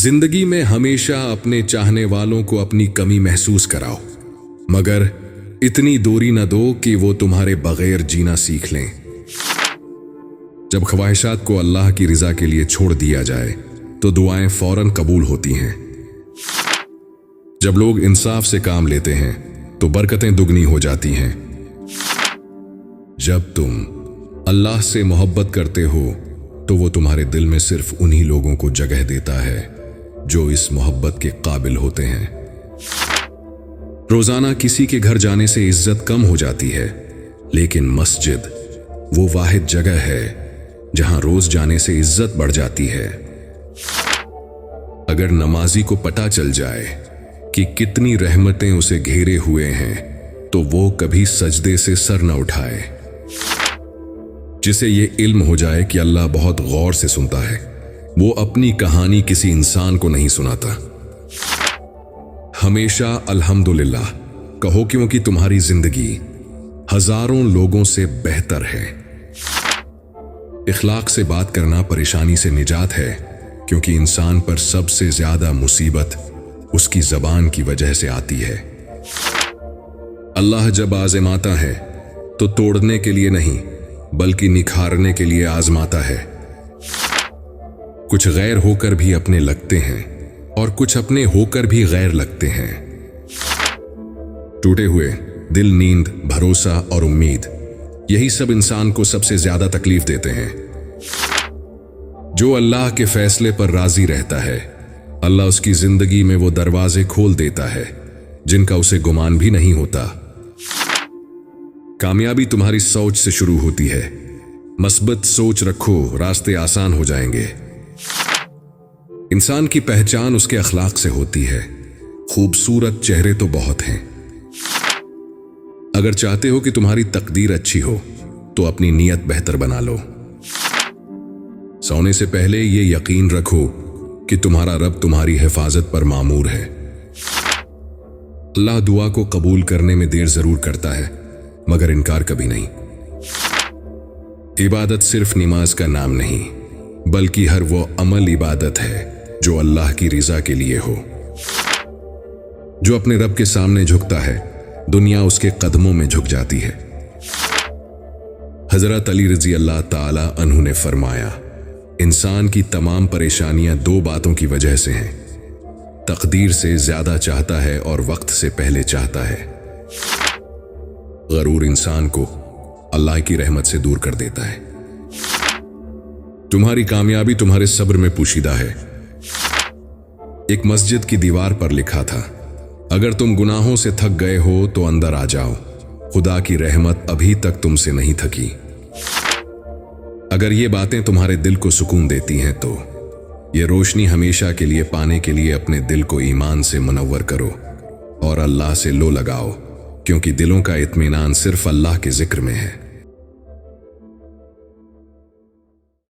जिंदगी में हमेशा अपने चाहने वालों को अपनी कमी महसूस कराओ, मगर इतनी दूरी न दो कि वो तुम्हारे बगैर जीना सीख लें। जब ख्वाहिशात को अल्लाह की रज़ा के लिए छोड़ दिया जाए तो दुआएं फौरन कबूल होती हैं। जब लोग इंसाफ से काम लेते हैं तो बरकतें दुगनी हो जाती हैं। जब तुम अल्लाह से मोहब्बत करते हो तो वो तुम्हारे दिल में सिर्फ उन्हीं लोगों को जगह देता है जो इस मोहब्बत के काबिल होते हैं। रोजाना किसी के घर जाने से इज्जत कम हो जाती है, लेकिन मस्जिद वो वाहिद जगह है जहां रोज जाने से इज्जत बढ़ जाती है। अगर नमाजी को पता चल जाए कि कितनी रहमतें उसे घेरे हुए हैं तो वो कभी सजदे से सर न उठाए। जिसे ये इल्म हो जाए कि अल्लाह बहुत गौर से सुनता है, वो अपनी कहानी किसी इंसान को नहीं सुनाता। हमेशा अल्हम्दुलिल्लाह कहो, क्योंकि तुम्हारी जिंदगी हजारों लोगों से बेहतर है। इखलाक से बात करना परेशानी से निजात है, क्योंकि इंसान पर सबसे ज्यादा मुसीबत उसकी जबान की वजह से आती है। अल्लाह जब आजमाता है तो तोड़ने के लिए नहीं बल्कि निखारने के लिए आजमाता है। कुछ गैर होकर भी अपने लगते हैं और कुछ अपने होकर भी गैर लगते हैं। टूटे हुए दिल, नींद, भरोसा और उम्मीद, यही सब इंसान को सबसे ज्यादा तकलीफ देते हैं। जो अल्लाह के फैसले पर राजी रहता है, अल्लाह उसकी जिंदगी में वो दरवाजे खोल देता है जिनका उसे गुमान भी नहीं होता। कामयाबी तुम्हारी सोच से शुरू होती है। मस्बत सोच रखो, रास्ते आसान हो जाएंगे। इंसान की पहचान उसके अखलाक से होती है। खूबसूरत चेहरे तो बहुत हैं। अगर चाहते हो कि तुम्हारी तकदीर अच्छी हो तो अपनी नीयत बेहतर बना लो। सोने से पहले ये यकीन रखो कि तुम्हारा रब तुम्हारी हिफाजत पर मामूर है। अल्लाह दुआ को कबूल करने में देर जरूर करता है, मगर इनकार कभी नहीं। इबादत सिर्फ नमाज का नाम नहीं, बल्कि हर वो अमल इबादत है जो अल्लाह की रज़ा के लिए हो। जो अपने रब के सामने झुकता है, दुनिया उसके कदमों में झुक जाती है। हजरत अली रज़ी अल्लाह ताला अन्हु ने फरमाया, इंसान की तमाम परेशानियां दो बातों की वजह से हैं। तकदीर से ज्यादा चाहता है और वक्त से पहले चाहता है। गरूर इंसान को अल्लाह की रहमत से दूर कर देता है। तुम्हारी कामयाबी तुम्हारे सब्र में पोशीदा है। एक मस्जिद की दीवार पर लिखा था, अगर तुम गुनाहों से थक गए हो तो अंदर आ जाओ, खुदा की रहमत अभी तक तुमसे नहीं थकी। अगर ये बातें तुम्हारे दिल को सुकून देती हैं तो ये रोशनी हमेशा के लिए पाने के लिए अपने दिल को ईमान से मुनव्वर करो और अल्लाह से लो लगाओ, क्योंकि दिलों का इत्मीनान सिर्फ अल्लाह के जिक्र में है।